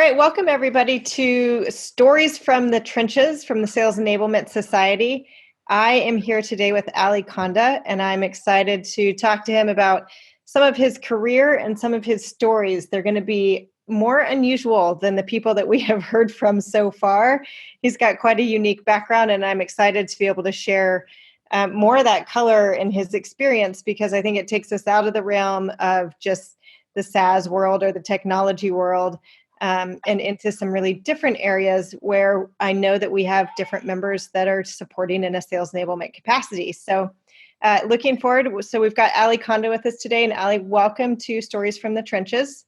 right, welcome everybody to Stories from the Trenches from the Sales Enablement Society. I am here today with Ali Condah, and I'm excited to talk to him about some of his career and some of his stories. They're going to be more unusual than the people that we have heard from so far. He's got quite a unique background, and I'm excited to be able to share more of that color in his experience, because I think it takes us out of the realm of just the SaaS world or the technology world, and into some really different areas where I know that we have different members that are supporting in a sales enablement capacity. So looking forward. So we've got Ali Condah with us today. And Ali, welcome to Stories from the Trenches.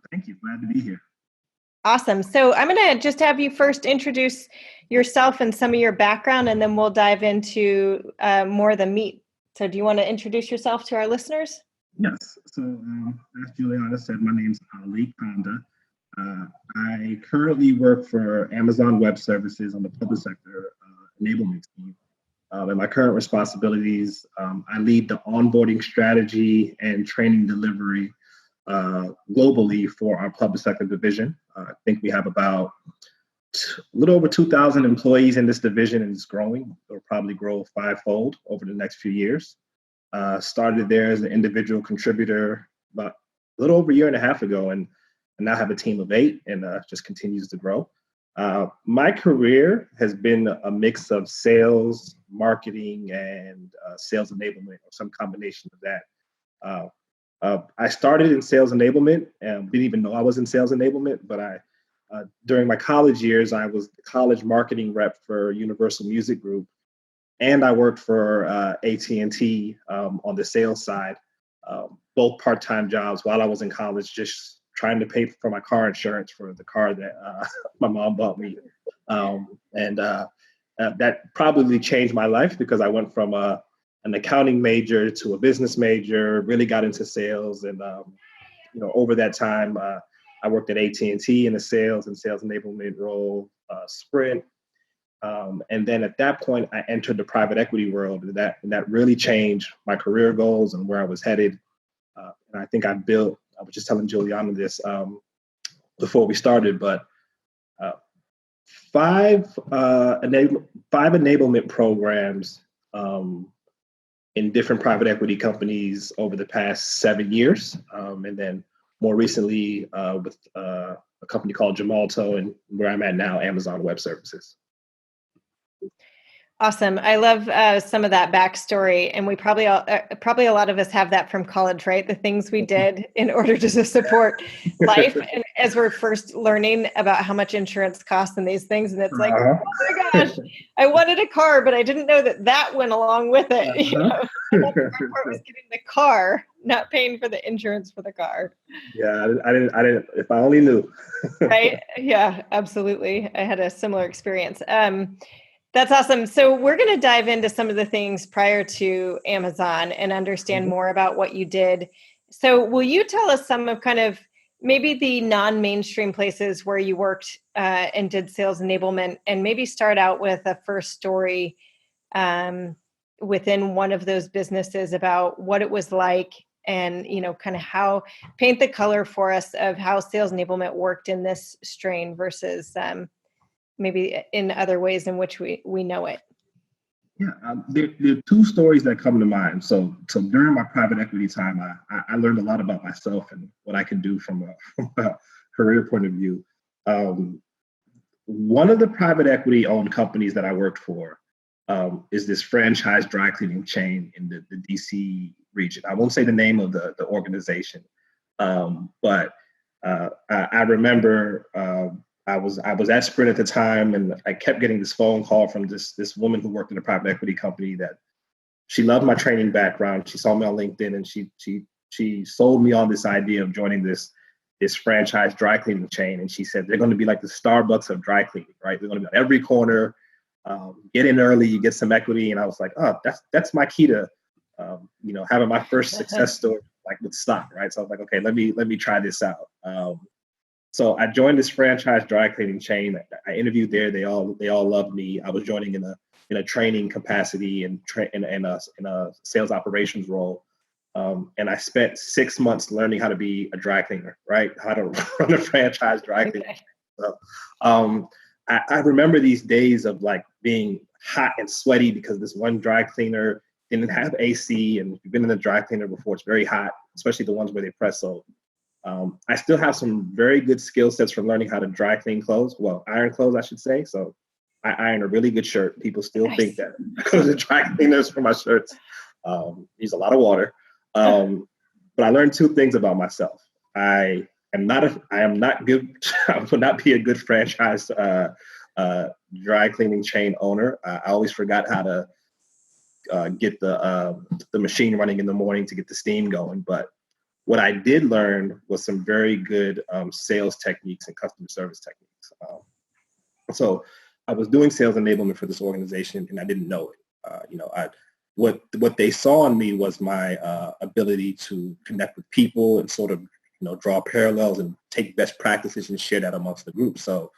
Thank you. Glad to be here. Awesome. So I'm going to just have you first introduce yourself and some of your background, and then we'll dive into more of the meat. So do you want to introduce yourself to our listeners? Yes. So as Juliana said, my name's Ali Condah. I currently work for Amazon Web Services on the public sector enablement team. And my current responsibilities, I lead the onboarding strategy and training delivery globally for our public sector division. I think we have about a little over 2,000 employees in this division, and it's growing. It'll probably grow fivefold over the next few years. Started there as an individual contributor about a little over a year and a half ago, and now have a team of 8, and just continues to grow. My career has been a mix of sales, marketing, and sales enablement, or some combination of that. I started in sales enablement and didn't even know I was in sales enablement, but during my college years, I was the college marketing rep for Universal Music Group. And I worked for AT&T on the sales side, both part-time jobs while I was in college, just trying to pay for my car insurance for the car that my mom bought me. That probably changed my life, because I went from an accounting major to a business major, really got into sales. And over that time, I worked at AT&T in a sales and sales enablement role, Sprint. And then at that point, I entered the private equity world, and that really changed my career goals and where I was headed. And I think I was just telling Juliana this before we started, but 5 enablement programs in different private equity companies over the past 7 years. And then more recently with a company called Gemalto, and where I'm at now, Amazon Web Services. Awesome. I love some of that backstory, and we probably a lot of us have that from college, right? The things we did in order to support life, and as we're first learning about how much insurance costs and these things, and it's like, oh my gosh, I wanted a car, but I didn't know that went along with it. The hard part was getting the car, not paying for the insurance for the car. Yeah, I didn't. If I only knew. Right? Yeah, absolutely. I had a similar experience. That's awesome. So we're going to dive into some of the things prior to Amazon and understand more about what you did. So will you tell us some of kind of maybe the non-mainstream places where you worked and did sales enablement, and maybe start out with a first story within one of those businesses about what it was like, and kind of how, paint the color for us of how sales enablement worked in this strain versus maybe in other ways in which we know it. Yeah, there are 2 stories that come to mind. So during my private equity time, I learned a lot about myself and what I can do from a career point of view. One of the private equity owned companies that I worked for is this franchise dry cleaning chain in the DC region. I won't say the name of the organization, but I remember I was at Sprint at the time, and I kept getting this phone call from this woman who worked in a private equity company that she loved my training background. She saw me on LinkedIn, and she sold me on this idea of joining this franchise dry cleaning chain. And she said, they're going to be like the Starbucks of dry cleaning, right? They're going to be on every corner. Get in early, you get some equity. And I was like, oh, that's my key to having my first success story, like with stock, right? So I was like, okay, let me try this out. So I joined this franchise dry cleaning chain. I interviewed there. They all loved me. I was joining in a training capacity and in a sales operations role. And I spent 6 months learning how to be a dry cleaner, right? How to run a franchise dry cleaner. Okay. So, I remember these days of like being hot and sweaty because this one dry cleaner didn't have AC, and if you've been in a dry cleaner before, it's very hot, especially the ones where they press. So I still have some very good skill sets from learning how to dry clean clothes. Well, iron clothes, I should say. So I iron a really good shirt. People still think that I go to the dry cleaners for my shirts. Use a lot of water. But I learned two things about myself. I am not good. I would not be a good franchise dry cleaning chain owner. I always forgot how to get the machine running in the morning to get the steam going. But what I did learn was some very good sales techniques and customer service techniques. So I was doing sales enablement for this organization, and I didn't know it. What they saw in me was my ability to connect with people and sort of draw parallels and take best practices and share that amongst the group. So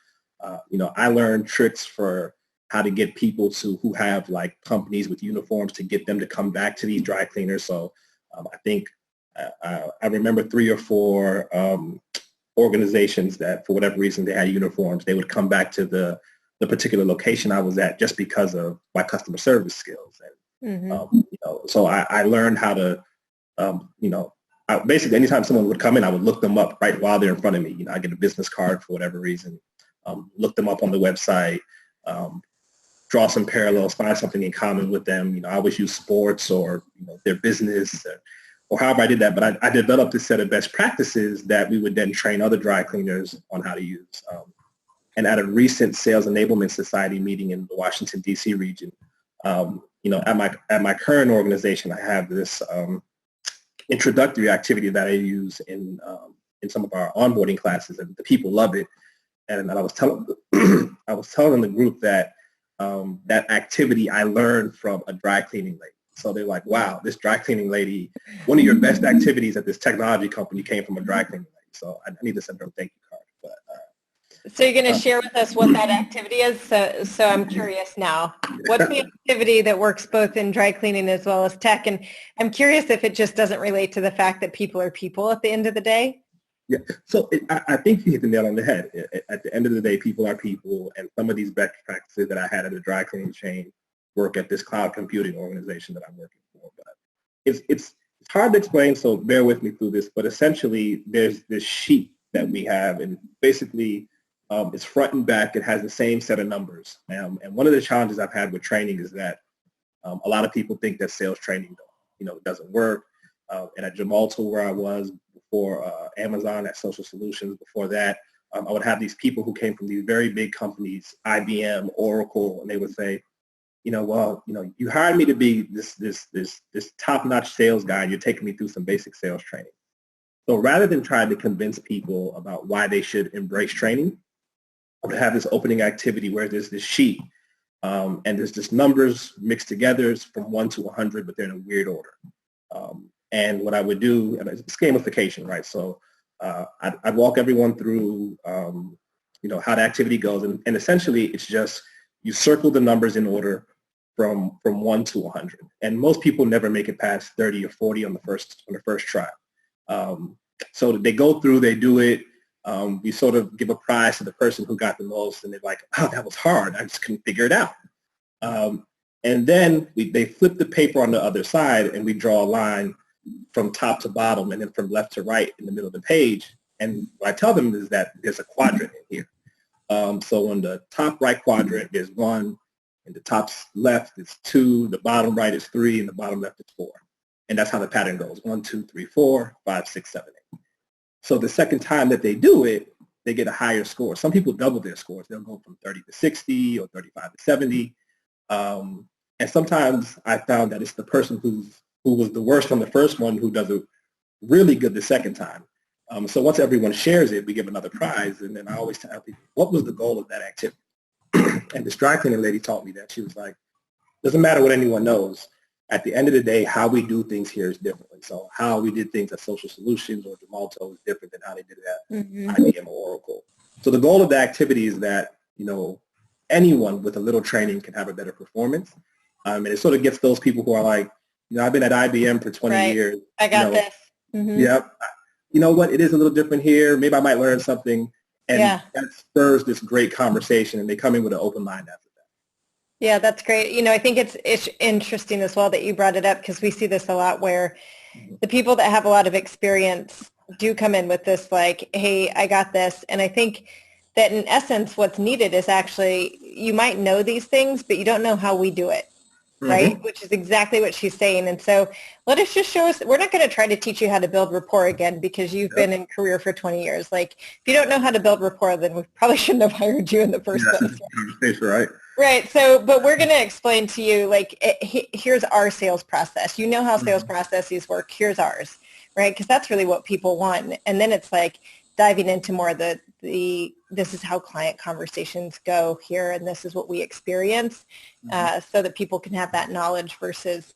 I learned tricks for how to get people who have like companies with uniforms to get them to come back to these dry cleaners. So I think I remember 3 or 4 organizations that for whatever reason they had uniforms. They would come back to the particular location I was at just because of my customer service skills. And so I learned how to basically anytime someone would come in, I would look them up right while they're in front of me. I get a business card for whatever reason, look them up on the website, draw some parallels, find something in common with them. I always use sports or their business or however I did that. But I developed a set of best practices that we would then train other dry cleaners on how to use. And at a recent Sales Enablement Society meeting in the Washington, D.C. region, at my current organization, I have this introductory activity that I use in some of our onboarding classes, and the people love it. And I was telling the group that that activity I learned from a dry cleaning lady. So they're like, "Wow, this dry cleaning lady, one of your best activities at this technology company came from a dry cleaning lady." So I need to send her a thank you card. But So you're going to share with us what that activity is? So I'm curious now. What's the activity that works both in dry cleaning as well as tech? And I'm curious if it just doesn't relate to the fact that people are people at the end of the day. Yeah, so I think you hit the nail on the head. At the end of the day, people are people, and some of these best practices that I had at a dry cleaning chain work at this cloud computing organization that I'm working for. But it's hard to explain, so bear with me through this. But essentially, there's this sheet that we have, and basically, it's front and back. It has the same set of numbers. And one of the challenges I've had with training is that a lot of people think that sales training, it doesn't work. And at Gemalto, where I was before Amazon, at Social Solutions, before that, I would have these people who came from these very big companies, IBM, Oracle, and they would say, you hired me to be this top-notch sales guy, and you're taking me through some basic sales training. So rather than trying to convince people about why they should embrace training, I would have this opening activity where there's this sheet and there's just numbers mixed together. It's from 1 to 100, but they're in a weird order. And what I would do, and it's gamification, right? So I'd walk everyone through, how the activity goes. And essentially, it's just you circle the numbers in order from 1 to 100. And most people never make it past 30 or 40 on the first try. So they go through, they do it. We sort of give a prize to the person who got the most, and they're like, "Oh, that was hard. I just couldn't figure it out." And then they flip the paper on the other side, and we draw a line from top to bottom and then from left to right in the middle of the page. And what I tell them is that there's a quadrant in here. So in the top right quadrant, there's 1. In the top left, it's 2. The bottom right is 3. And the bottom left is 4. And that's how the pattern goes. 1, 2, 3, 4, 5, 6, 7, 8. So the second time that they do it, they get a higher score. Some people double their scores. They'll go from 30 to 60 or 35 to 70. And sometimes I found that it's the person who was the worst on the first one who does it really good the second time. So once everyone shares it, we give another prize. And then I always tell people, what was the goal of that activity? And this dry cleaning lady taught me that. She was like, doesn't matter what anyone knows. At the end of the day, how we do things here is differently. So how we did things at Social Solutions or Gemalto is different than how they did it at IBM or Oracle. So the goal of the activity is that, anyone with a little training can have a better performance. And it sort of gets those people who are like, I've been at IBM for 20 Right. years. I got this. Mm-hmm. Yep. You know what? It is a little different here. Maybe I might learn something. And Yeah. that spurs this great conversation, and they come in with an open mind after that. Yeah, that's great. I think it's interesting as well that you brought it up because we see this a lot where the people that have a lot of experience do come in with this like, hey, I got this. And I think that in essence, what's needed is actually, you might know these things, but you don't know how we do it. Right? Mm-hmm. Which is exactly what she's saying. And so let us just show us, we're not going to try to teach you how to build rapport again because you've Yep. been in career for 20 years. Like if you don't know how to build rapport, then we probably shouldn't have hired you in the first place. Conversation, right? Right. So, but we're going to explain to you, like, here's our sales process. You know how sales Mm-hmm. processes work. Here's ours, right? Because that's really what people want. And then it's like diving into more of the this is how client conversations go here, and this is what we experience, so that people can have that knowledge versus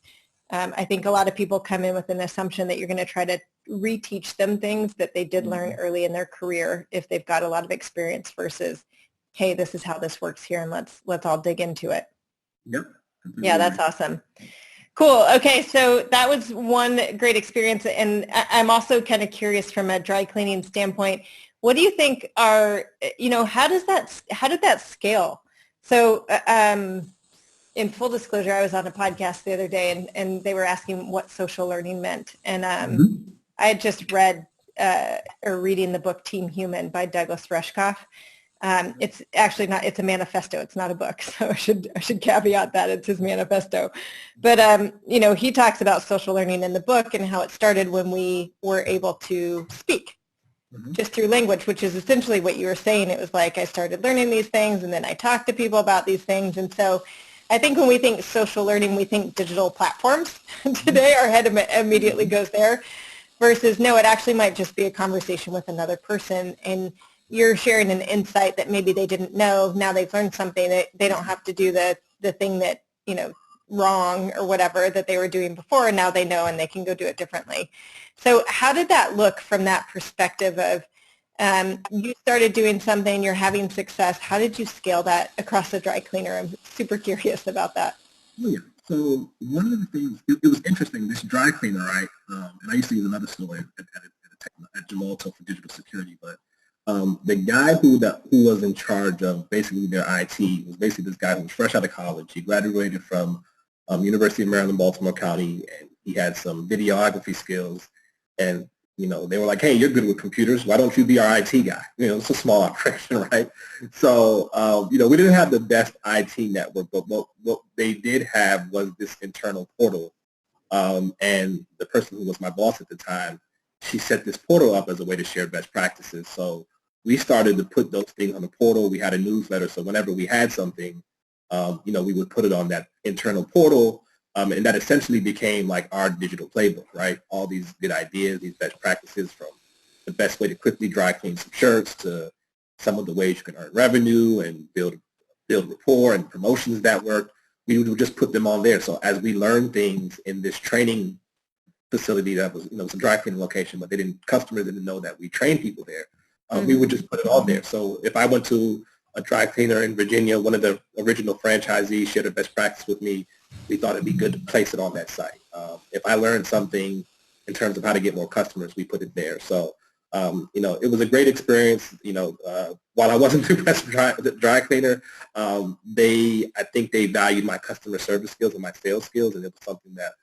I think a lot of people come in with an assumption that you're going to try to reteach them things that they did learn early in their career if they've got a lot of experience versus, hey, this is how this works here and let's all dig into it. Yep. Yeah, that's awesome. Cool. Okay, so that was one great experience, and I'm also kind of curious from a dry cleaning standpoint. What do you think are, how did that scale? So, in full disclosure, I was on a podcast the other day, and they were asking what social learning meant, and I had just read or reading the book Team Human by Douglas Rushkoff. It's actually not, it's a manifesto. It's not a book. So I should caveat that it's his manifesto. But, he talks about social learning in the book and how it started when we were able to speak just through language, which is essentially what you were saying. It was like I started learning these things and then I talked to people about these things. And so I think when we think social learning, we think digital platforms. Today our head immediately goes there versus no, it actually might just be a conversation with another person, and you're sharing an insight that maybe they didn't know. Now they've learned something that they don't have to do the thing that, wrong or whatever that they were doing before, and now they know and they can go do it differently. So how did that look from that perspective of you started doing something, you're having success. How did you scale that across the dry cleaner? I'm super curious about that. Oh, yeah. So one of the things, it was interesting, this dry cleaner, right? And I used to use another store at Gemalto for digital security, but the guy who was in charge of basically their IT was basically this guy who was fresh out of college. He graduated from University of Maryland, Baltimore County, and he had some videography skills. And they were like, hey, you're good with computers. Why don't you be our IT guy? It's a small operation, right? So, we didn't have the best IT network, but what they did have was this internal portal. And the person who was my boss at the time, she set this portal up as a way to share best practices. So we started to put those things on the portal. We had a newsletter. So whenever we had something, we would put it on that internal portal. And that essentially became like our digital playbook, right? All these good ideas, these best practices, from the best way to quickly dry clean some shirts to some of the ways you can earn revenue and build rapport and promotions that work. We would just put them on there. So as we learned things in this training facility that was, it was a dry cleaning location, but customers didn't know that we trained people there. We would just put it on there. So if I went to a dry cleaner in Virginia, one of the original franchisees shared a best practice with me, we thought it'd be good to place it on that site. If I learned something in terms of how to get more customers, we put it there. So, it was a great experience. While I wasn't the best dry cleaner, I think they valued my customer service skills and my sales skills, and it was something that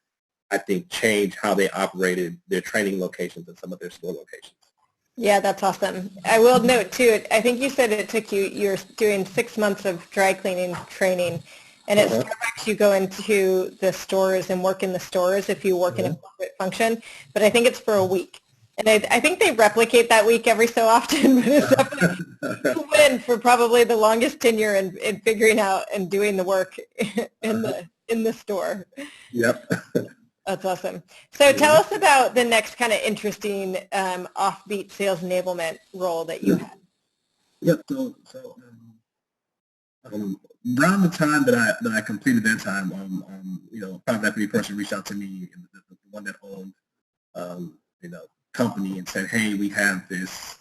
I think changed how they operated their training locations and some of their store locations. Yeah, that's awesome. I will note too, I think you said it took you're doing 6 months of dry cleaning training, and at Starbucks you go into the stores and work in the stores if you work in a corporate function, but I think it's for a week. And I think they replicate that week every so often, but it's definitely you win for probably the longest tenure in figuring out and doing the work in the store. Yep. That's awesome. So tell us about the next kind of interesting offbeat sales enablement role that you had. Yep. So around the time that I completed that time, private equity person reached out to me, the one that owned, company, and said, hey, we have this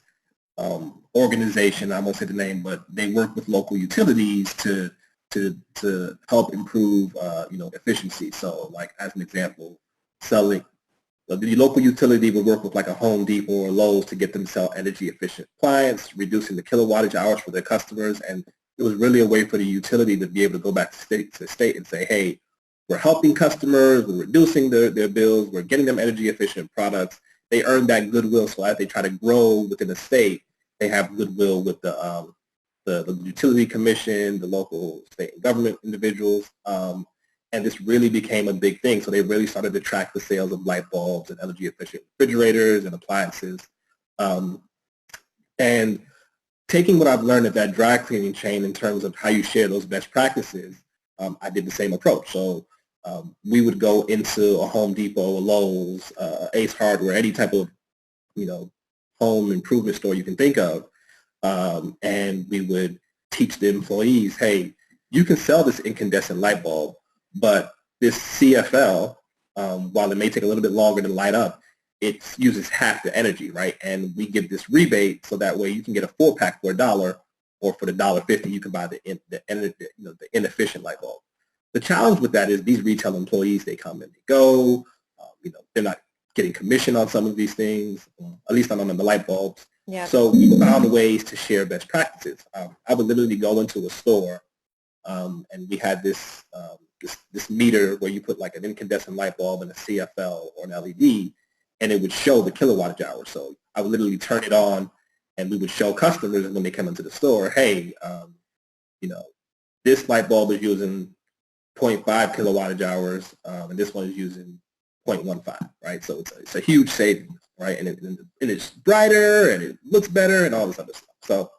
organization, I won't say the name, but they work with local utilities to to help improve efficiency. So like as an example, selling the local utility would work with like a Home Depot or Lowe's to get them to sell energy efficient appliance, reducing the kilowattage hours for their customers. And it was really a way for the utility to be able to go back to state and say, hey, we're helping customers, we're reducing their bills, we're getting them energy efficient products. They earn that goodwill, so as they try to grow within the state, they have goodwill with the utility commission, the local state and government individuals. And this really became a big thing. So they really started to track the sales of light bulbs and energy efficient refrigerators and appliances. And taking what I've learned at that dry cleaning chain in terms of how you share those best practices, I did the same approach. So we would go into a Home Depot, a Lowe's, Ace Hardware, any type of home improvement store you can think of, and we would teach the employees, hey, you can sell this incandescent light bulb, but this CFL, while it may take a little bit longer to light up, it uses half the energy, right? And we give this rebate so that way you can get a 4-pack for $1, or for the $1.50 you can buy the inefficient light bulb. The challenge with that is these retail employees, they come and they go. They're not getting commission on some of these things, at least not on the light bulbs. Yeah. So we found ways to share best practices. I would literally go into a store, and we had this meter where you put like an incandescent light bulb and a CFL or an LED, and it would show the kilowattage hour. So I would literally turn it on, and we would show customers when they come into the store, hey, this light bulb is using 0.5 kilowattage hours, and this one is using 0.15, right? So it's a huge savings, right? And it's brighter, and it looks better, and all this other stuff. So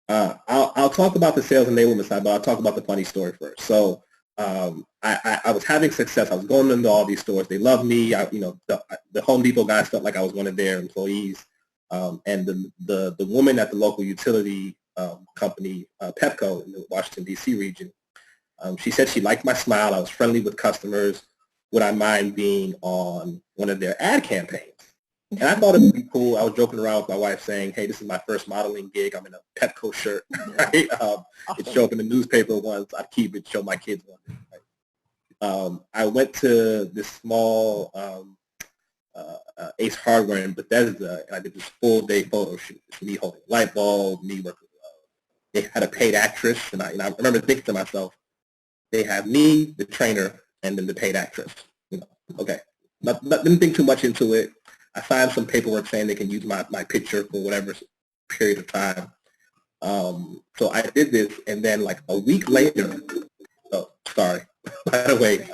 I'll talk about the sales enablement side, but I'll talk about the funny story first. So I was having success. I was going into all these stores. They loved me. The Home Depot guys felt like I was one of their employees. And the woman at the local utility company, Pepco, in the Washington, D.C. region, she said she liked my smile. I was friendly with customers. Would I mind being on one of their ad campaigns? And I thought it would be cool. I was joking around with my wife saying, hey, this is my first modeling gig. I'm in a Pepco shirt, right? Awesome. It showed up in the newspaper once. I'd keep it, show my kids one. Right? I went to this small Ace Hardware in Bethesda, and I did this full-day photo shoot. It's me holding a light bulb, me working. They had a paid actress, and I remember thinking to myself, they have me, the trainer, and then the paid actress. Okay. Didn't think too much into it. I signed some paperwork saying they can use my picture for whatever period of time. So I did this, and then like a week later, oh, sorry, by the way,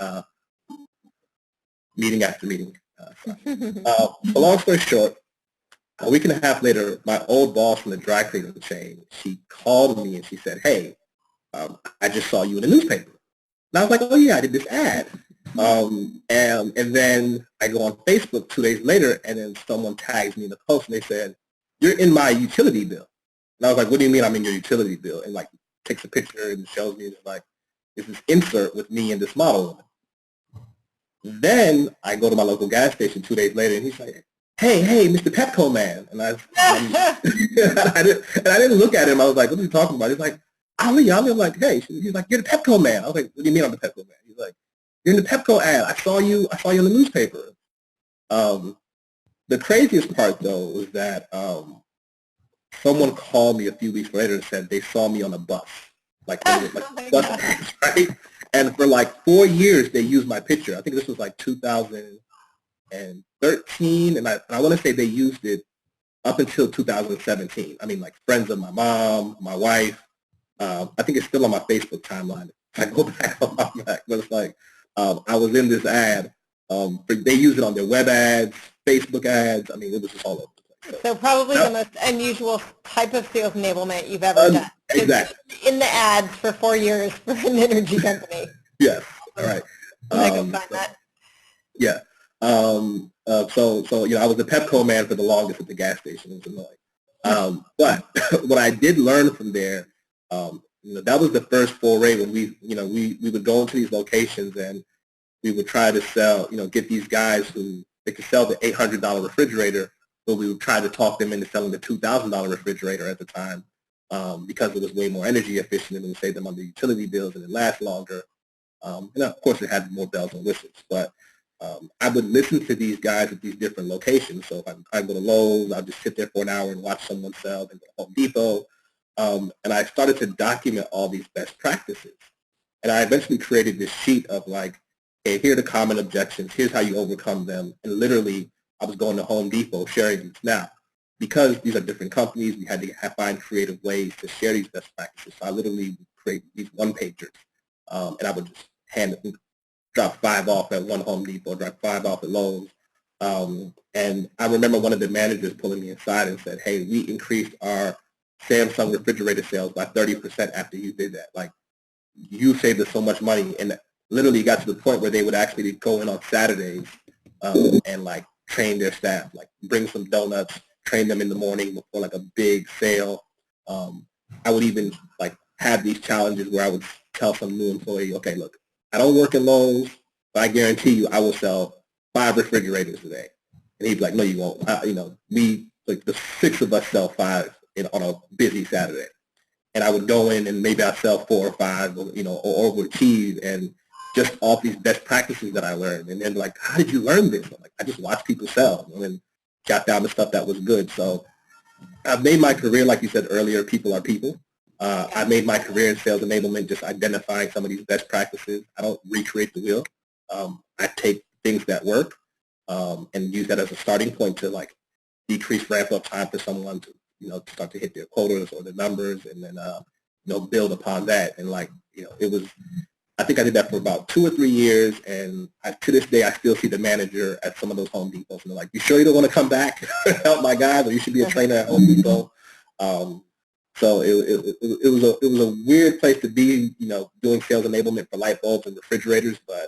meeting after meeting. So long story short, a week and a half later, my old boss from the dry cleaning chain, she called me and she said, hey, I just saw you in the newspaper. And I was like, oh yeah, I did this ad. And then I go on Facebook 2 days later, and then someone tags me in the post, and they said, you're in my utility bill. And I was like, what do you mean I'm in your utility bill? And like takes a picture and shows me, it's like, it's this insert with me and this model. Then I go to my local gas station 2 days later, and he's like, hey, Mr. Pepco man. And I didn't look at him. I was like, what are you talking about? He's like, Ali. I'm like, hey. He's like, you're the Pepco man. I was like, what do you mean I'm the Pepco man? He's like, you're in the Pepco ad. I saw you in the newspaper. The craziest part, though, was that someone called me a few weeks later and said they saw me on a bus, like bus ads, right? And for like 4 years, they used my picture. I think this was like 2013, and I want to say they used it up until 2017. I mean, like friends of my mom, my wife. I think it's still on my Facebook timeline. I go back, but it's like I was in this ad. They use it on their web ads, Facebook ads. I mean, it was just all over the place. So probably the most unusual type of sales enablement you've ever done. Exactly. In the ads for 4 years for an energy company. Yes. All right. I can find that. Yeah. So I was the Pepco man for the longest at the gas station. It was annoying. But what I did learn from there, that was the first foray when we would go into these locations and we would try to sell, get these guys who they could sell the $800 refrigerator, but we would try to talk them into selling the $2,000 refrigerator at the time. because it was way more energy efficient and it would save them on the utility bills and it lasts longer. And of course, it had more bells and whistles. But I would listen to these guys at these different locations. So if I go to Lowe's, I'll just sit there for an hour and watch someone sell, and go to Home Depot. And I started to document all these best practices. And I eventually created this sheet of like, hey, here are the common objections. Here's how you overcome them. And literally, I was going to Home Depot sharing these. Now, because these are different companies, we had to find creative ways to share these best practices. So I literally would create these one-pagers. And I would just drop 5 off at one Home Depot, drop 5 off at Lowe's. And I remember one of the managers pulling me aside and said, hey, we increased our Samsung refrigerator sales by 30% after you did that. Like, you saved us so much money. And literally got to the point where they would actually go in on Saturdays and like train their staff, like bring some donuts, train them in the morning before like a big sale. I would even like have these challenges where I would tell some new employee, okay, look, I don't work in Lowe's, but I guarantee you I will sell 5 refrigerators today. And he'd be like, no, you won't. We, like the 6 of us sell 5 on a busy Saturday. And I would go in and maybe I'd sell 4 or 5, or overachieve, and just off these best practices that I learned. And then like, how did you learn this? I'm like, I just watched people sell and then got down to stuff that was good. So I've made my career, like you said earlier, people are people. I made my career in sales enablement just identifying some of these best practices. I don't recreate the wheel. I take things that work and use that as a starting point to like decrease ramp up time for someone to, to start to hit their quotas or the numbers, and then, build upon that. And like, it was, I think I did that for about 2 or 3 years, and to this day, I still see the manager at some of those Home Depots, and they're like, you sure you don't want to come back help my guys, or you should be a trainer at Home Depot? So it was a weird place to be, doing sales enablement for light bulbs and refrigerators, but,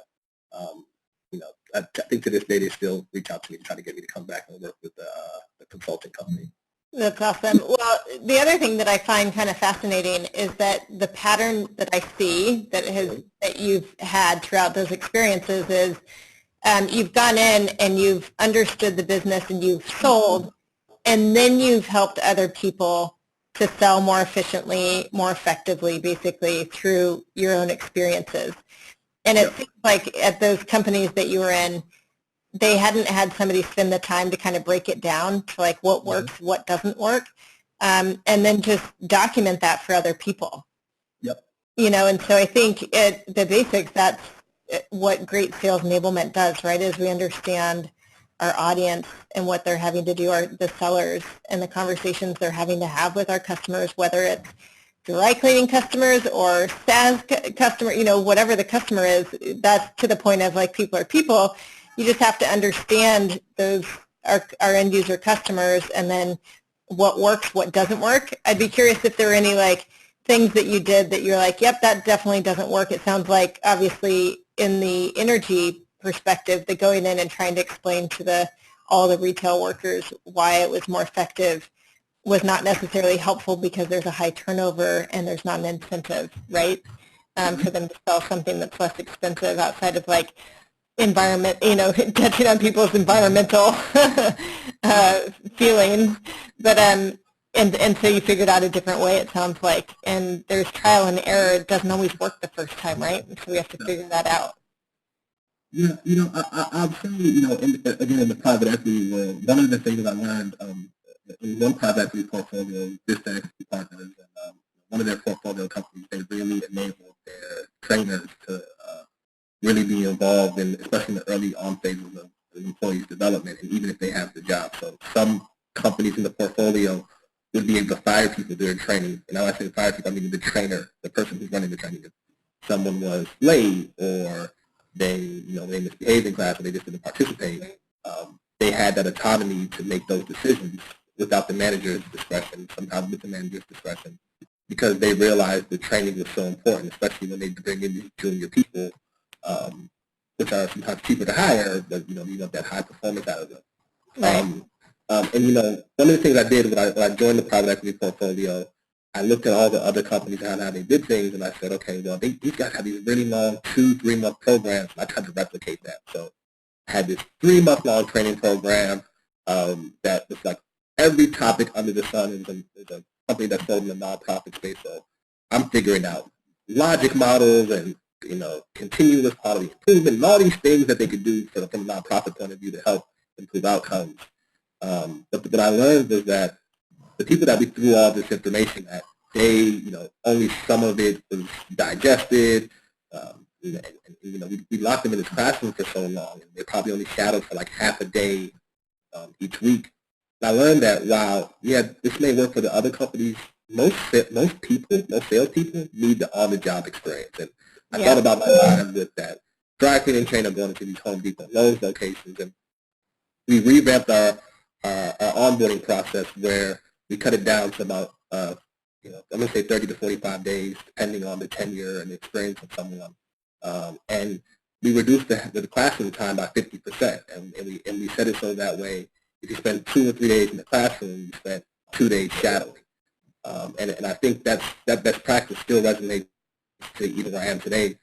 I think to this day, they still reach out to me to try to get me to come back and work with the consulting company. That's awesome. Well, the other thing that I find kind of fascinating is that the pattern that I see that you've had throughout those experiences is you've gone in and you've understood the business and you've sold, and then you've helped other people to sell more efficiently, more effectively, basically through your own experiences. And it seems like at those companies that you were in, they hadn't had somebody spend the time to kind of break it down to like what works, what doesn't work, and then just document that for other people. Yep. And so I think at the basics, that's what great sales enablement does, right, is we understand our audience and what they're having to do, the sellers, and the conversations they're having to have with our customers, whether it's dry cleaning customers or SaaS customer, whatever the customer is. That's to the point of like people are people. You just have to understand those our end user customers, and then what works, what doesn't work. I'd be curious if there are any like things that you did that you're like, yep, that definitely doesn't work. It sounds like obviously in the energy perspective, the going in and trying to explain to all the retail workers why it was more effective was not necessarily helpful because there's a high turnover and there's not an incentive, right, for them to sell something that's less expensive outside of like environment, touching on people's environmental feelings. But and so you figured out a different way, it sounds like, and there's trial and error. It doesn't always work the first time, right? So we have to figure that out. Yeah, I'll say, again, in the private equity world, one of the things I learned in one private equity portfolio, Vista Equity Partners, and one of their portfolio companies, they really enabled their trainers to really be involved in, especially in the early on phases of the employee's development, and even if they have the job. So some companies in the portfolio would be able to fire people during training. And now I say fire people, I mean the trainer, the person who's running the training. If someone was late or they misbehaved in class or they just didn't participate, they had that autonomy to make those decisions without the manager's discretion, sometimes with the manager's discretion, because they realized the training was so important, especially when they bring in these junior people, which are sometimes cheaper to hire, but you want that high performance out of them. Right. And one of the things I did when I joined the private equity portfolio, I looked at all the other companies and how they did things, and I said, okay, well, these guys have these really long 2-3 month programs, and I tried to replicate that. So I had this 3-month-long training program that was like every topic under the sun is a company that's sold in the nonprofit space, so I'm figuring out logic models and, continuous quality improvement and all these things that they could do from a nonprofit point of view to help improve outcomes. But what I learned was that the people that we threw all this information at, they, only some of it was digested. We locked them in this classroom for so long, and they probably only shadowed for like half a day each week. And I learned that while, this may work for the other companies, most salespeople need the on-the-job experience. And I thought about my time with that dry cleaning trainer going into these Home Depot Lowe's locations, and we revamped our onboarding process where we cut it down to about, I'm going to say 30 to 45 days, depending on the tenure and the experience of someone. And we reduced the classroom time by 50%, and we set it so that way, if you spend 2 or 3 days in the classroom, you spend 2 days shadowing. And I think that best practice still resonates to even where I am today.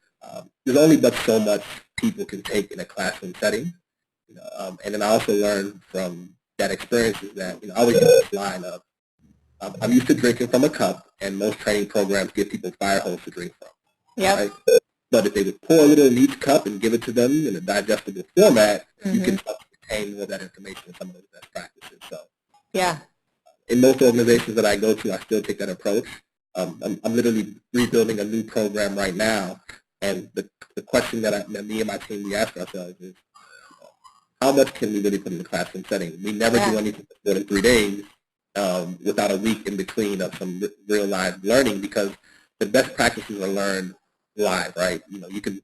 There's only but so much people can take in a classroom setting. And then I also learned from that experience is that, I always get this line of, I'm used to drinking from a cup, and most training programs give people fire hose to drink from. Yeah. Right? But if they would pour a little in each cup and give it to them in a digestible format, you can retain more of that information and some of those best practices. So, in most organizations that I go to, I still take that approach. I'm literally rebuilding a new program right now, and the question that me and my team, we ask ourselves is, how much can we really put in the classroom setting? We never do anything more than 3 days without a week in between of some real live learning, because the best practices are learned live, right? You can,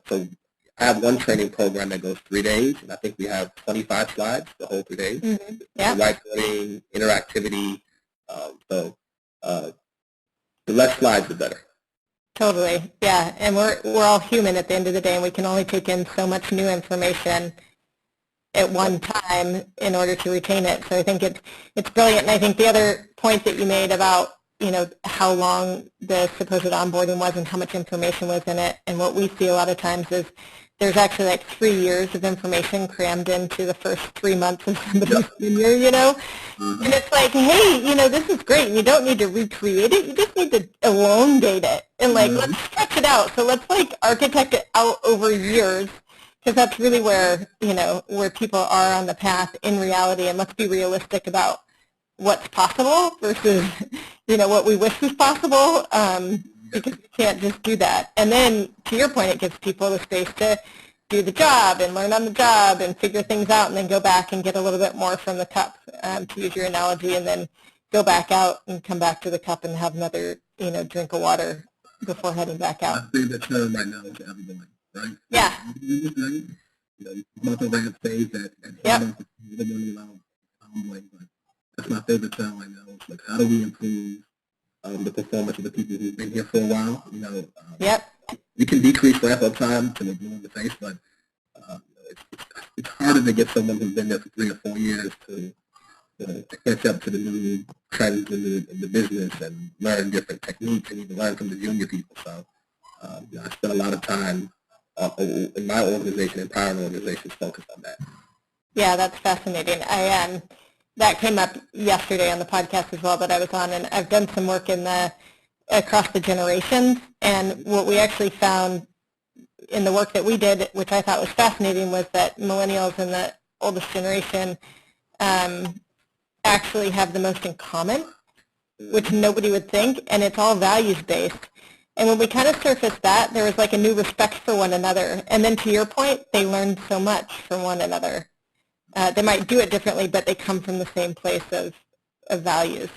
so I have one training program that goes 3 days, and I think we have 25 slides the whole 3 days. Whiteboarding, interactivity. So the less slides, the better. Totally, yeah. And we're all human at the end of the day, and we can only take in so much new information at one time in order to retain it. So I think it's brilliant. And I think the other point that you made about, how long the supposed onboarding was and how much information was in it, and what we see a lot of times is there's actually like 3 years of information crammed into the first 3 months of somebody's tenure, And it's like, hey, this is great, and you don't need to recreate it. You just need to elongate it and let's stretch it out. So let's architect it out over years, because that's really where, where people are on the path in reality. And let's be realistic about what's possible versus, what we wish was possible, because we can't just do that. And then, to your point, it gives people the space to do the job and learn on the job and figure things out, and then go back and get a little bit more from the cup, to use your analogy, and then go back out and come back to the cup and have another, drink of water before heading back out. I think the term right now is everything, right? Yeah. Month ramp phase that that's my favorite term right now. It's like, how do we improve the performance of the people who've been here for a while? We can decrease ramp-up time to the blue in the face, but it's harder to get someone who's been there for 3 or 4 years to catch up to the new trends in the business and learn different techniques and even learn from the junior people. So I spend a lot of time in my organization, empowering organizations, focused on that. Yeah, that's fascinating. That came up yesterday on the podcast as well that I was on, and I've done some work across the generations, and what we actually found in the work that we did, which I thought was fascinating, was that millennials and the oldest generation actually have the most in common, which nobody would think, and it's all values-based. And when we kind of surfaced that, there was like a new respect for one another. And then to your point, they learned so much from one another. They might do it differently, but they come from the same place of values.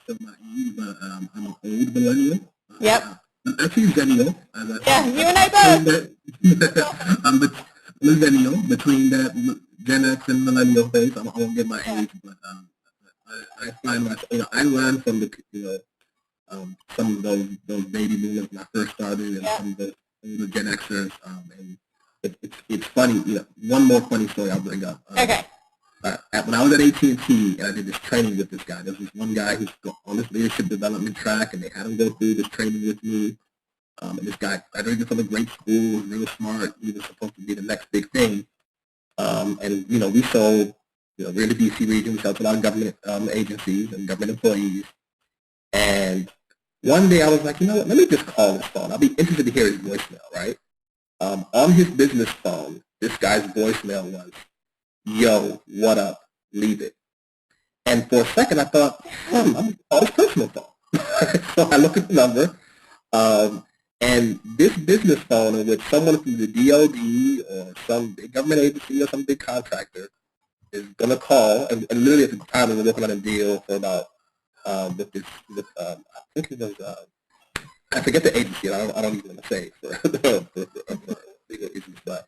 I'm an old millennial. Yep. I'm actually Zennial. You and I both. I'm a Zennial between that Gen X and millennial phase. I won't get my age, but I find myself, I learned from some of those baby boomers when I first started, and some of the Gen Xers, and it's funny. One more funny story I'll bring up. Okay. When I was at AT&T, and I did this training with this guy, there was this one guy who's on this leadership development track, and they had him go through this training with me. And this guy graduated from a great school, was real smart. He was supposed to be the next big thing. And we sold we're in the DC region, we sell to a lot of government agencies and government employees. And one day I was like, you know what, let me just call his phone. I'll be interested to hear his voicemail, right? On his business phone, this guy's voicemail was, yo, what up, leave it. And for a second I thought, I'm going to call his personal phone. So I look at the number, and this business phone in which someone from the DOD or some big government agency or some big contractor is going to call, and literally at the time we were working on a deal for about, I think it was, I forget the agency, and I don't even want to say for legal reasons, but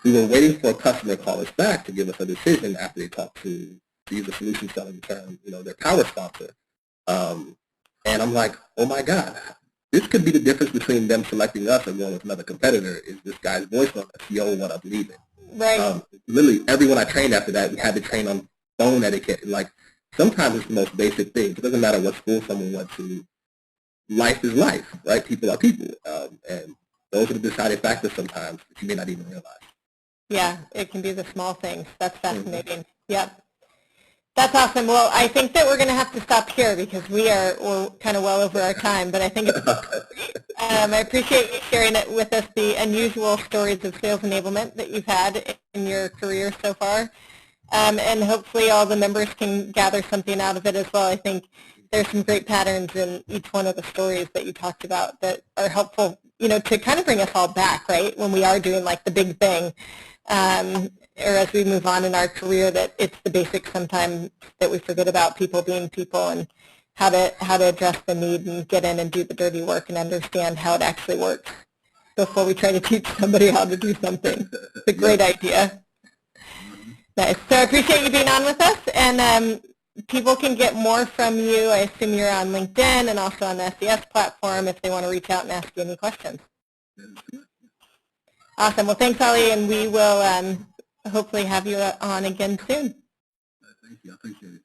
we were waiting for a customer to call us back to give us a decision after they talked to use a solution selling term, their power sponsor. And I'm like, oh my God, this could be the difference between them selecting us and going with another competitor is this guy's voicemail, yo, what up, leave it. Right. Literally, everyone I trained after that, we had to train on phone etiquette. And like, sometimes it's the most basic things. It doesn't matter what school someone went to. Life is life, right? People are people. And those are the deciding factors sometimes that you may not even realize. Yeah, it can be the small things. That's fascinating. Mm-hmm. Yep. That's awesome. Well, I think that we're going to have to stop here because we're kind of well over our time, but I think it's I appreciate you sharing it with us, the unusual stories of sales enablement that you've had in your career so far. And hopefully all the members can gather something out of it as well. I think there's some great patterns in each one of the stories that you talked about that are helpful, to kind of bring us all back, right, when we are doing like the big thing. Or as we move on in our career, that it's the basics sometimes that we forget about, people being people, and how to address the need and get in and do the dirty work and understand how it actually works before we try to teach somebody how to do something. It's a great idea. Nice. So I appreciate you being on with us, and people can get more from you. I assume you're on LinkedIn and also on the SES platform if they want to reach out and ask you any questions. Awesome. Well, thanks, Ali, and we will hopefully have you on again soon. Thank you. I appreciate it.